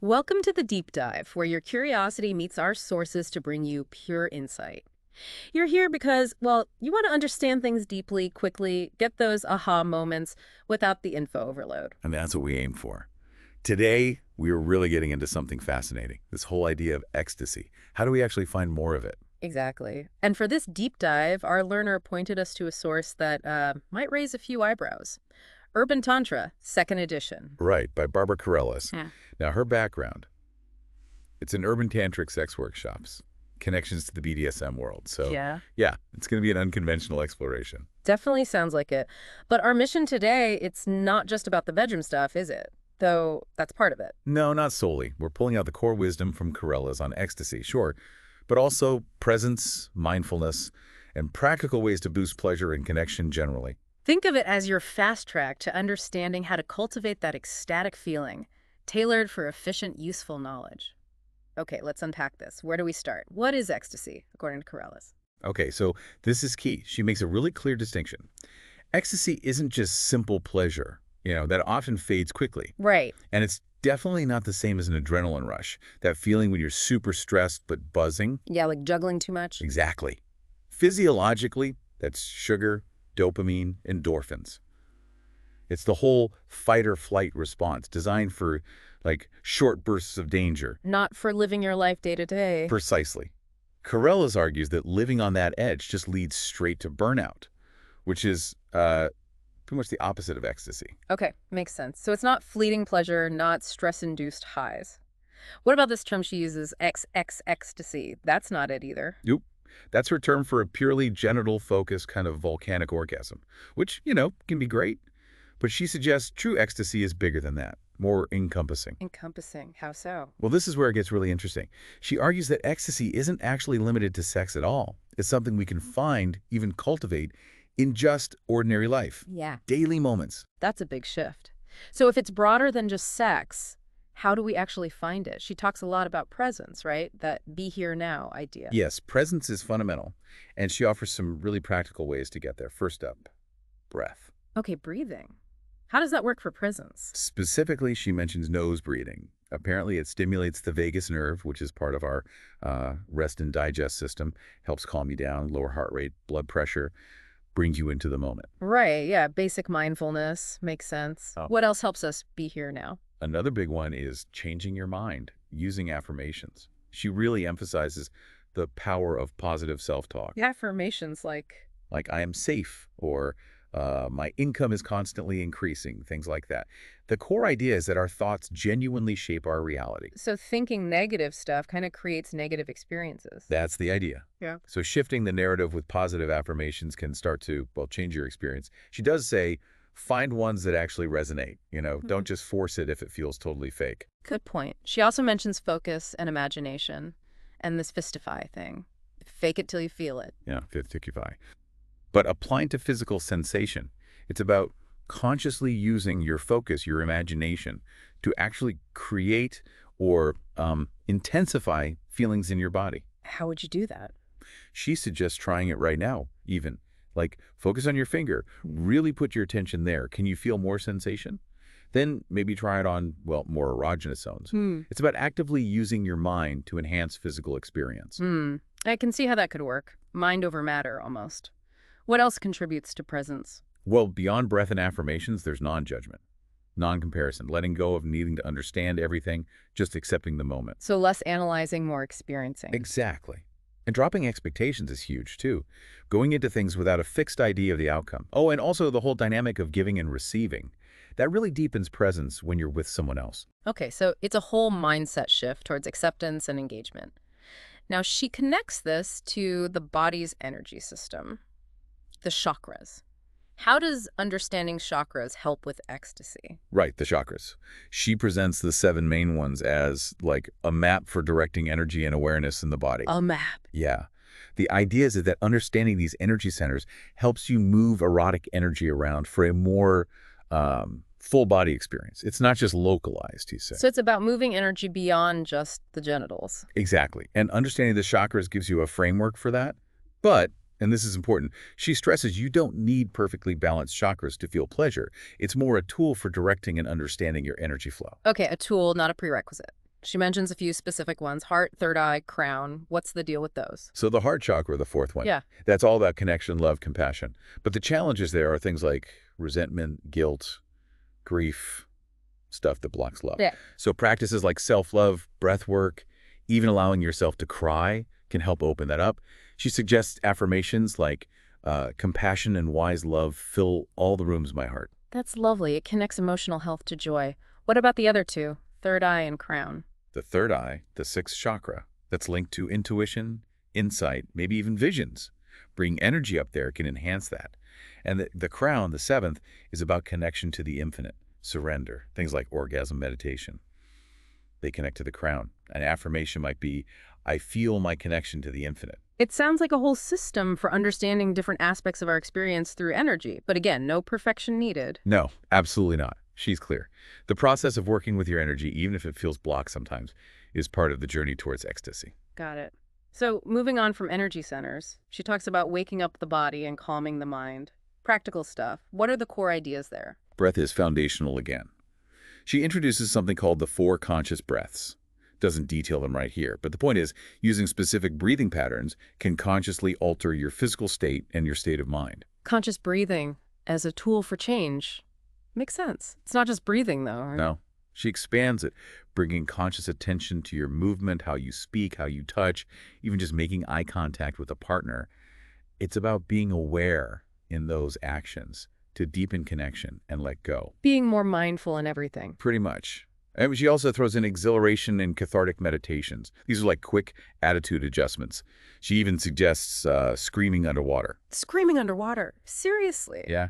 Welcome to the Deep Dive, where your curiosity meets our sources to bring you pure insight. You're here because, well, you want to understand things deeply, quickly, get those aha moments without the info overload. And that's what we aim for. Today, we are really getting into something fascinating, this whole idea of ecstasy. How do we actually find more of it? Exactly. And for this deep dive, our learner pointed us to a source that might raise a few eyebrows. Urban Tantra, second edition. Right, by Barbara Carrellas. Yeah. Now, her background, it's in Urban Tantric sex workshops, connections to the BDSM world. So, Yeah. yeah, it's going to be an unconventional exploration. Definitely sounds like it. But our mission today, it's not just about the bedroom stuff, is it? Though that's part of it. No, not solely. We're pulling out the core wisdom from Carrellas on ecstasy, sure, but also presence, mindfulness, and practical ways to boost pleasure and connection generally. Think of it as your fast track to understanding how to cultivate that ecstatic feeling, tailored for efficient, useful knowledge. Okay, let's unpack this. Where do we start? What is ecstasy, according to Carrellas? Okay, so this is key. She makes a really clear distinction. Ecstasy isn't just simple pleasure, that often fades quickly. Right. And it's definitely not the same as an adrenaline rush, that feeling when you're super stressed but buzzing. Yeah, like juggling too much? Exactly. Physiologically, that's sugar, dopamine, endorphins. It's the whole fight or flight response designed for, like, short bursts of danger. Not for living your life day to day. Precisely. Carrellas argues that living on that edge just leads straight to burnout, which is pretty much the opposite of ecstasy. Okay, makes sense. So it's not fleeting pleasure, not stress-induced highs. What about this term she uses, ecstasy? That's not it either. Nope. That's her term for a purely genital-focused kind of volcanic orgasm, which, can be great. But she suggests true ecstasy is bigger than that, more encompassing. Encompassing. How so? Well, this is where it gets really interesting. She argues that ecstasy isn't actually limited to sex at all. It's something we can find, even cultivate, in just ordinary life. Yeah. Daily moments. That's a big shift. So if it's broader than just sex, how do we actually find it? She talks a lot about presence, right? That be here now idea. Yes, presence is fundamental, and she offers some really practical ways to get there. First up, breath. Okay, breathing. How does that work for presence? Specifically, she mentions nose breathing. Apparently, it stimulates the vagus nerve, which is part of our rest and digest system, helps calm you down, lower heart rate, blood pressure, brings you into the moment. Right, yeah, basic mindfulness. Makes sense. Oh. What else helps us be here now? Another big one is changing your mind, using affirmations. She really emphasizes the power of positive self-talk. Affirmations like, I am safe, or my income is constantly increasing, things like that. The core idea is that our thoughts genuinely shape our reality. so thinking negative stuff kind of creates negative experiences. That's the idea. Yeah. So shifting the narrative with positive affirmations can start to, well, change your experience. She does say, find ones that actually resonate. Don't just force it if it feels totally fake. Good point. She also mentions focus and imagination and this fistify thing. Fake it till you feel it. Yeah, 55. But applying to physical sensation, it's about consciously using your focus, your imagination, to actually create or intensify feelings in your body. How would you do that? She suggests trying it right now, even. Like, focus on your finger. Really put your attention there. Can you feel more sensation? Then maybe try it on, well, more erogenous zones. It's about actively using your mind to enhance physical experience. I can see how that could work. Mind over matter, almost. What else contributes to presence? Well, beyond breath and affirmations, there's non-judgment, non-comparison, letting go of needing to understand everything, just accepting the moment. So less analyzing, more experiencing. Exactly. And dropping expectations is huge, too. Going into things without a fixed idea of the outcome. Oh, and also the whole dynamic of giving and receiving. That really deepens presence when you're with someone else. Okay, so it's a whole mindset shift towards acceptance and engagement. Now, she connects this to the body's energy system, the chakras. How does understanding chakras help with ecstasy? Right, the chakras. She presents the 7 main ones as, like, a map for directing energy and awareness in the body. A map. Yeah. The idea is that understanding these energy centers helps you move erotic energy around for a more full body experience. It's not just localized, he said. So it's about moving energy beyond just the genitals. Exactly. And understanding the chakras gives you a framework for that. But, and this is important, she stresses you don't need perfectly balanced chakras to feel pleasure. It's more a tool for directing and understanding your energy flow. Okay, a tool, not a prerequisite. She mentions a few specific ones: heart, third eye, crown. What's the deal with those? So the heart chakra, the fourth one, Yeah. that's all about connection, love, compassion. But the challenges there are things like resentment, guilt, grief, stuff that blocks love. Yeah. So practices like self-love, breath work, even allowing yourself to cry can help open that up. She suggests affirmations like compassion and wise love fill all the rooms of my heart. That's lovely. It connects emotional health to joy. What about the other two? Third eye and crown. The third eye, the sixth chakra, that's linked to intuition, insight, maybe even visions. Bringing energy up there can enhance that. And the crown, the seventh, is about connection to the infinite, surrender, things like orgasm meditation. They connect to the crown. An affirmation might be, I feel my connection to the infinite. It sounds like a whole system for understanding different aspects of our experience through energy. But again, no perfection needed. No, absolutely not. She's clear. The process of working with your energy, even if it feels blocked sometimes, is part of the journey towards ecstasy. Got it. So moving on from energy centers, she talks about waking up the body and calming the mind. Practical stuff. What are the core ideas there? Breath is foundational again. She introduces something called the four conscious breaths. Doesn't detail them right here, but the point is, using specific breathing patterns can consciously alter your physical state and your state of mind. Conscious breathing as a tool for change. Makes sense. It's not just breathing, though. Right? No, she expands it, bringing conscious attention to your movement, how you speak, how you touch, even just making eye contact with a partner. It's about being aware in those actions to deepen connection and let go. Being more mindful in everything. Pretty much. And she also throws in exhilaration and cathartic meditations. These are like quick attitude adjustments. She even suggests screaming underwater. Screaming underwater. Seriously? Yeah.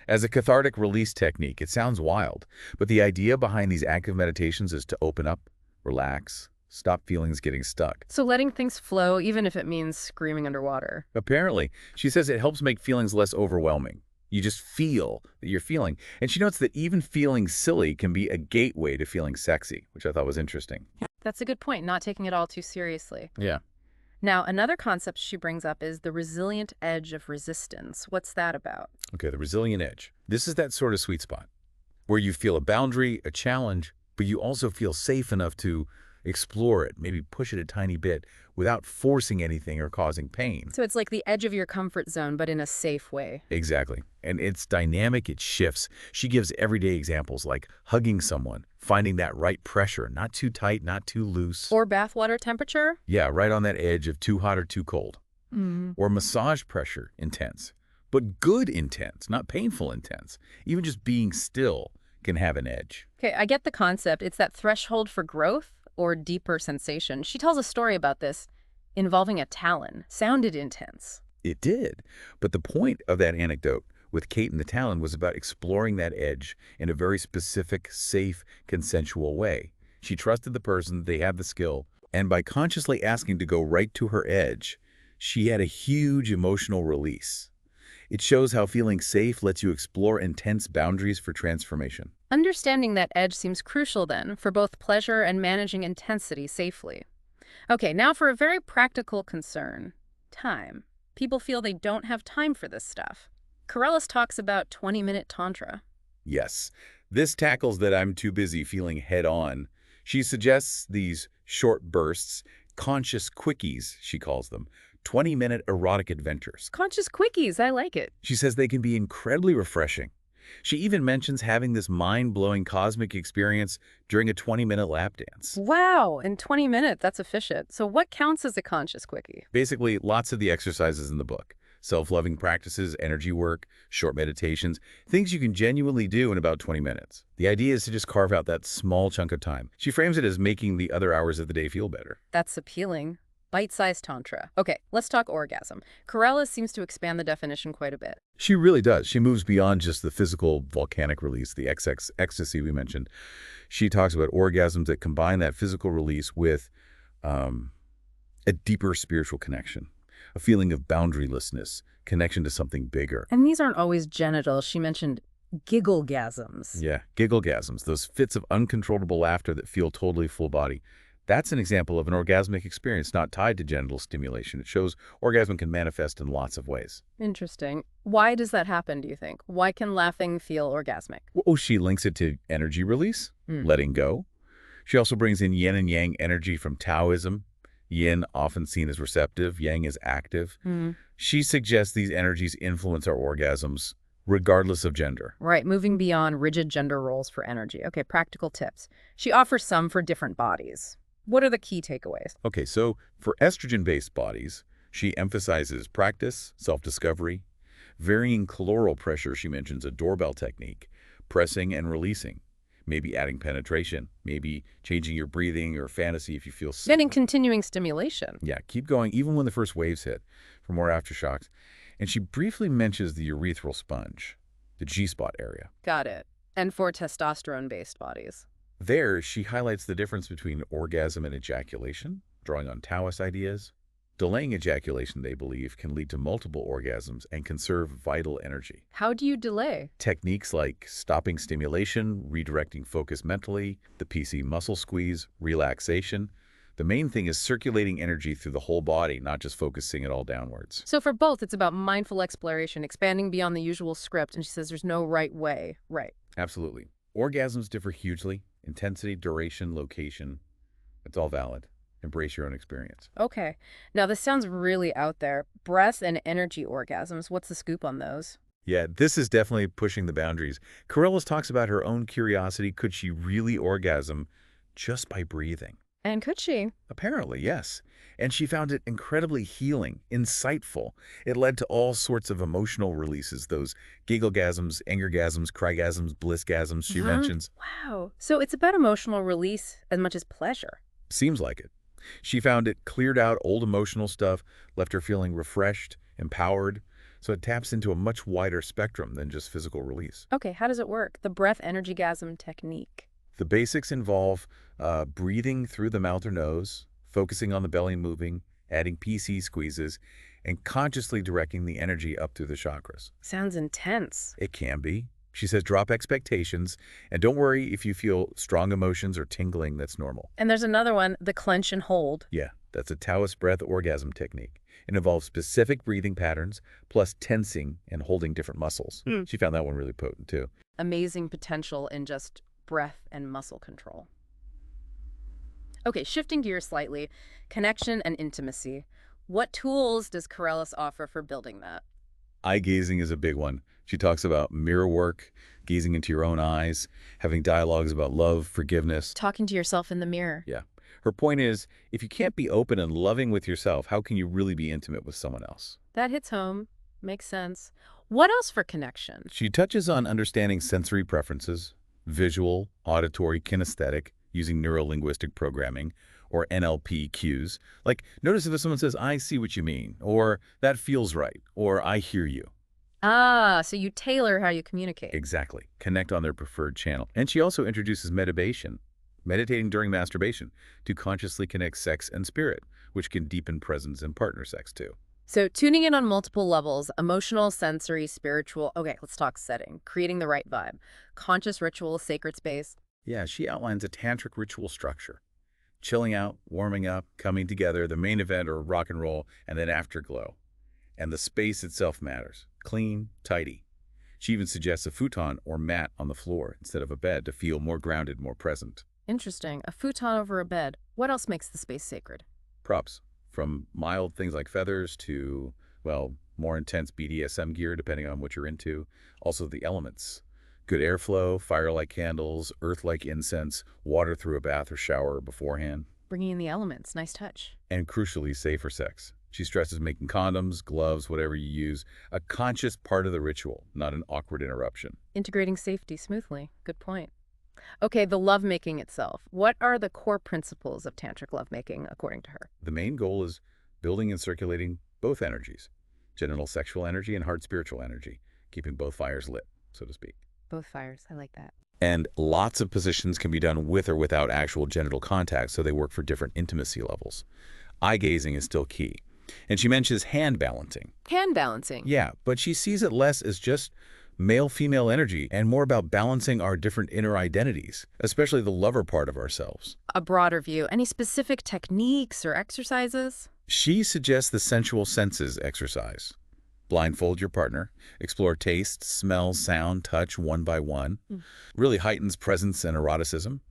As a cathartic release technique, it sounds wild, but the idea behind these active meditations is to open up, relax, stop feelings getting stuck. So letting things flow, even if it means screaming underwater. Apparently, she says it helps make feelings less overwhelming. You just feel that you're feeling. And she notes that even feeling silly can be a gateway to feeling sexy, which I thought was interesting. That's a good point, not taking it all too seriously. Yeah. Now, another concept she brings up is the resilient edge of resistance. What's that about? Okay, the resilient edge. This is that sort of sweet spot where you feel a boundary, a challenge, but you also feel safe enough to explore it, maybe push it a tiny bit without forcing anything or causing pain. So it's like the edge of your comfort zone, but in a safe way. Exactly. And it's dynamic, it shifts. She gives everyday examples like hugging someone, finding that right pressure, not too tight, not too loose. Or bathwater temperature? Yeah, right on that edge of too hot or too cold. Mm. Or massage pressure, intense. But good intense, not painful intense. Even just being still can have an edge. Okay, I get the concept. It's that threshold for growth or deeper sensation. She tells a story about this involving a talon. Sounded intense. It did. But the point of that anecdote with Kate and the talon was about exploring that edge in a very specific, safe, consensual way. She trusted the person, they had the skill, and by consciously asking to go right to her edge, she had a huge emotional release. It shows how feeling safe lets you explore intense boundaries for transformation. Understanding that edge seems crucial then for both pleasure and managing intensity safely. Okay, now for a very practical concern. Time. People feel they don't have time for this stuff. Carrellas talks about 20-minute tantra. Yes, this tackles that I'm too busy feeling head-on. She suggests these short bursts, conscious quickies, she calls them, 20-minute erotic adventures. Conscious quickies, I like it. She says they can be incredibly refreshing. She even mentions having this mind-blowing cosmic experience during a 20-minute lap dance. Wow, in 20 minutes, that's efficient. So what counts as a conscious quickie? Basically, lots of the exercises in the book. Self-loving practices, energy work, short meditations, things you can genuinely do in about 20 minutes. The idea is to just carve out that small chunk of time. She frames it as making the other hours of the day feel better. That's appealing. Bite-sized tantra. Okay, let's talk orgasm. Carrellas seems to expand the definition quite a bit. She really does. She moves beyond just the physical volcanic release, the ecstasy we mentioned. She talks about orgasms that combine that physical release with a deeper spiritual connection, a feeling of boundarylessness, connection to something bigger. And these aren't always genital. She mentioned gigglegasms. Yeah, gigglegasms, those fits of uncontrollable laughter that feel totally full body. That's an example of an orgasmic experience not tied to genital stimulation. It shows orgasm can manifest in lots of ways. Interesting. Why does that happen, do you think? Why can laughing feel orgasmic? Oh, she links it to energy release, letting go. She also brings in yin and yang energy from Taoism. Yin often seen as receptive, yang is active. She suggests these energies influence our orgasms regardless of gender. Right, moving beyond rigid gender roles for energy. Okay, practical tips. She offers some for different bodies. What are the key takeaways? Okay, so for estrogen-based bodies, she emphasizes practice, self-discovery, varying clitoral pressure. She mentions a doorbell technique, pressing and releasing, maybe adding penetration, maybe changing your breathing or fantasy if you feel sick. Getting continuing stimulation. Yeah, keep going even when the first waves hit for more aftershocks. And she briefly mentions the urethral sponge, the G-spot area. Got it. And for testosterone-based bodies. There, she highlights the difference between orgasm and ejaculation, drawing on Taoist ideas. Delaying ejaculation, they believe, can lead to multiple orgasms and conserve vital energy. How do you delay? Techniques like stopping stimulation, redirecting focus mentally, the PC muscle squeeze, relaxation. The main thing is circulating energy through the whole body, not just focusing it all downwards. So for both, it's about mindful exploration, expanding beyond the usual script, and she says there's no right way. Right. Absolutely. Orgasms differ hugely. Intensity, duration, location. It's all valid. Embrace your own experience. Okay. Now, this sounds really out there. Breath and energy orgasms, what's the scoop on those? Yeah, this is definitely pushing the boundaries. Carrellas talks about her own curiosity. Could she really orgasm just by breathing? And could she? Apparently, yes. And she found it incredibly healing, insightful. It led to all sorts of emotional releases, those gigglegasms, angergasms, crygasms, blissgasms she mentions. Wow. So it's about emotional release as much as pleasure. Seems like it. She found it cleared out old emotional stuff, left her feeling refreshed, empowered, so it taps into a much wider spectrum than just physical release. Okay, how does it work? The breath energygasm technique. The basics involve breathing through the mouth or nose, focusing on the belly moving, adding PC squeezes, and consciously directing the energy up through the chakras. Sounds intense. It can be. She says drop expectations, and don't worry if you feel strong emotions or tingling, that's normal. And there's another one, the clench and hold. Yeah, that's a Taoist breath orgasm technique. It involves specific breathing patterns, plus tensing and holding different muscles. She found that one really potent, too. Amazing potential in just breath and muscle control. Okay, shifting gears slightly, connection and intimacy. What tools does Carrellas offer for building that? Eye gazing is a big one. She talks about mirror work, gazing into your own eyes, having dialogues about love, forgiveness. Talking to yourself in the mirror. Yeah. Her point is, if you can't be open and loving with yourself, how can you really be intimate with someone else? That hits home. Makes sense. What else for connection? She touches on understanding sensory preferences, visual, auditory, kinesthetic, using neuro-linguistic programming, or NLP cues. Like, notice if someone says, I see what you mean, or that feels right, or I hear you. Ah, so you tailor how you communicate. Exactly. Connect on their preferred channel. And she also introduces meditation, meditating during masturbation, to consciously connect sex and spirit, which can deepen presence in partner sex too. So tuning in on multiple levels, emotional, sensory, spiritual. Okay, let's talk setting. Creating the right vibe. Conscious ritual, sacred space. Yeah, she outlines a tantric ritual structure. Chilling out, warming up, coming together, the main event or rock and roll, and then afterglow. And the space itself matters. Clean, tidy. She even suggests a futon or mat on the floor instead of a bed to feel more grounded, more present. Interesting. A futon over a bed. What else makes the space sacred? Props. From mild things like feathers to, well, more intense BDSM gear, depending on what you're into. Also the elements. Good airflow, fire-like candles, earth-like incense, water through a bath or shower beforehand. Bringing in the elements. Nice touch. And crucially, safer sex. She stresses making condoms, gloves, whatever you use, a conscious part of the ritual, not an awkward interruption. Integrating safety smoothly. Good point. Okay, the lovemaking itself. What are the core principles of tantric lovemaking, according to her? The main goal is building and circulating both energies, genital sexual energy and heart spiritual energy, keeping both fires lit, so to speak. Both fires. I like that. And lots of positions can be done with or without actual genital contact, so they work for different intimacy levels. Eye gazing is still key. And she mentions hand balancing. Hand balancing. Yeah, but she sees it less as just male-female energy and more about balancing our different inner identities, especially the lover part of ourselves. A broader view. Any specific techniques or exercises? She suggests the sensual senses exercise. Blindfold your partner, explore taste, smell, sound, touch one by one. Really heightens presence and eroticism.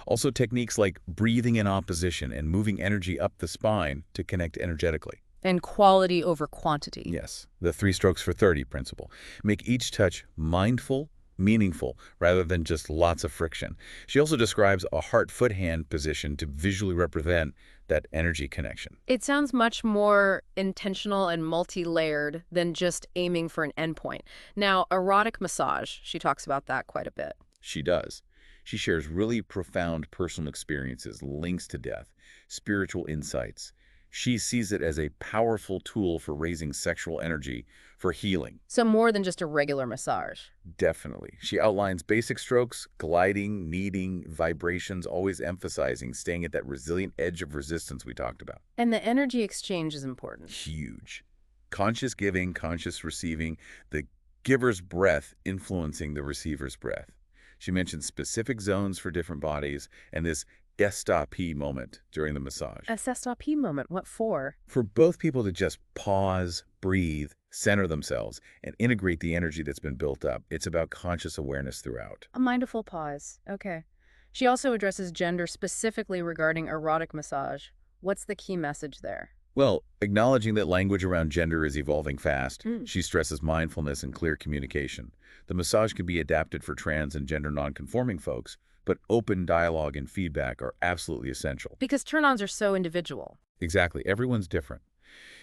Also, techniques like breathing in opposition and moving energy up the spine to connect energetically. And quality over quantity. Yes, the 3 strokes for 30 principle. Make each touch mindful, meaningful, rather than just lots of friction. She also describes a heart-foot hand position to visually represent that energy connection. It sounds much more intentional and multi-layered than just aiming for an endpoint. Now, erotic massage, she talks about that quite a bit. She does. She shares really profound personal experiences, links to death, spiritual insights. She sees it as a powerful tool for raising sexual energy, for healing. So more than just a regular massage. Definitely. She outlines basic strokes, gliding, kneading, vibrations, always emphasizing staying at that resilient edge of resistance we talked about. And the energy exchange is important. Huge. Conscious giving, conscious receiving, the giver's breath influencing the receiver's breath. She mentions specific zones for different bodies and this gestapé moment during the massage. A sestapé moment, what for? For both people to just pause, breathe, center themselves, and integrate the energy that's been built up. It's about conscious awareness throughout. A mindful pause. Okay. She also addresses gender specifically regarding erotic massage. What's the key message there? Well, acknowledging that language around gender is evolving fast, Mm. she stresses mindfulness and clear communication. The massage can be adapted for trans and gender nonconforming folks, but open dialogue and feedback are absolutely essential. Because turn-ons are so individual. Exactly. Everyone's different.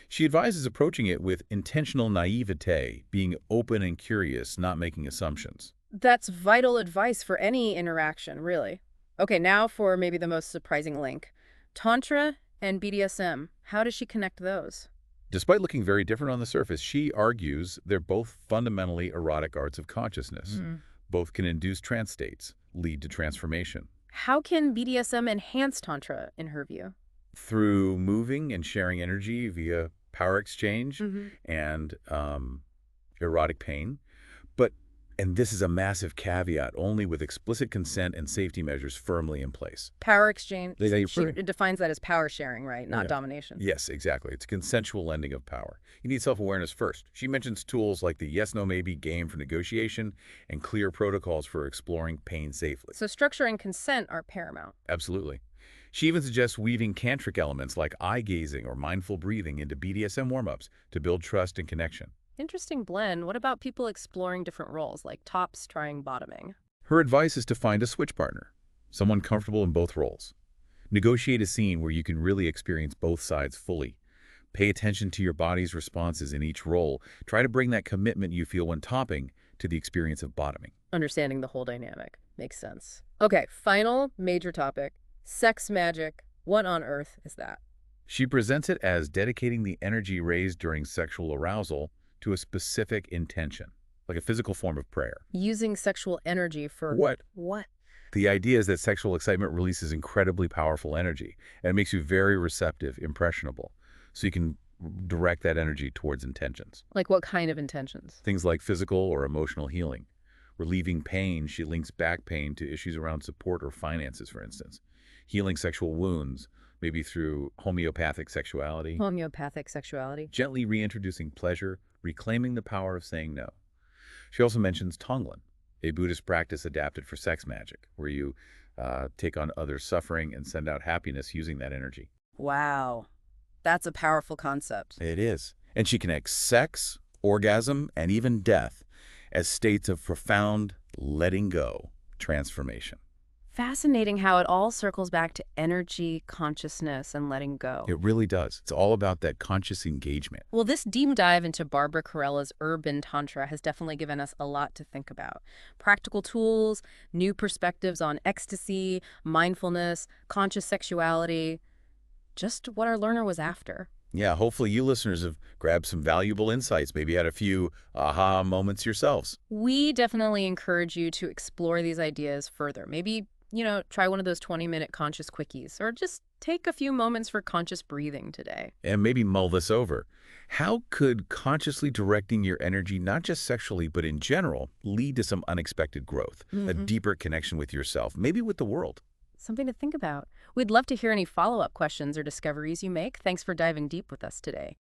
She advises approaching it with intentional naivete, being open and curious, not making assumptions. That's vital advice for any interaction, really. Okay, now for maybe the most surprising link. Tantra and BDSM. How does she connect those? Despite looking very different on the surface, she argues they're both fundamentally erotic arts of consciousness. Both can induce trance states, lead to transformation. How can BDSM enhance Tantra, in her view? Through moving and sharing energy via power exchange Mm-hmm. and erotic pain. But, and this is a massive caveat, only with explicit consent and safety measures firmly in place. Power exchange. They- She defines that as power sharing, right? Not Yeah. domination. Yes, exactly. It's consensual lending of power. You need self-awareness first. She mentions tools like the yes, no, maybe game for negotiation and clear protocols for exploring pain safely. So structure and consent are paramount. Absolutely. She even suggests weaving tantric elements like eye-gazing or mindful breathing into BDSM warm-ups to build trust and connection. Interesting blend. What about people exploring different roles, like tops trying bottoming? Her advice is to find a switch partner, someone comfortable in both roles. Negotiate a scene where you can really experience both sides fully. Pay attention to your body's responses in each role. Try to bring that commitment you feel when topping to the experience of bottoming. Understanding the whole dynamic. Makes sense. Okay, final major topic. Sex magic. What on earth is that? She presents it as dedicating the energy raised during sexual arousal to a specific intention, like a physical form of prayer. Using sexual energy for... What? What? The idea is that sexual excitement releases incredibly powerful energy, and it makes you very receptive, impressionable, so you can direct that energy towards intentions. Like what kind of intentions? Things like physical or emotional healing. Relieving pain, she links back pain to issues around support or finances, for instance. Healing sexual wounds, maybe through homeopathic sexuality. Homeopathic sexuality. Gently reintroducing pleasure, reclaiming the power of saying no. She also mentions Tonglen, a Buddhist practice adapted for sex magic, where you take on others' suffering and send out happiness using that energy. Wow. That's a powerful concept. It is. And she connects sex, orgasm, and even death as states of profound letting go, transformation. Fascinating how it all circles back to energy, consciousness, and letting go. It really does. It's all about that conscious engagement. Well, this deep dive into Barbara Carrellas' Urban Tantra has definitely given us a lot to think about. Practical tools, new perspectives on ecstasy, mindfulness, conscious sexuality, just what our learner was after. Yeah, hopefully you listeners have grabbed some valuable insights, maybe had a few aha moments yourselves. We definitely encourage you to explore these ideas further. Maybe try one of those 20-minute conscious quickies, or just take a few moments for conscious breathing today. And maybe mull this over. How could consciously directing your energy, not just sexually, but in general, lead to some unexpected growth, a deeper connection with yourself, maybe with the world? Something to think about. We'd love to hear any follow-up questions or discoveries you make. Thanks for diving deep with us today.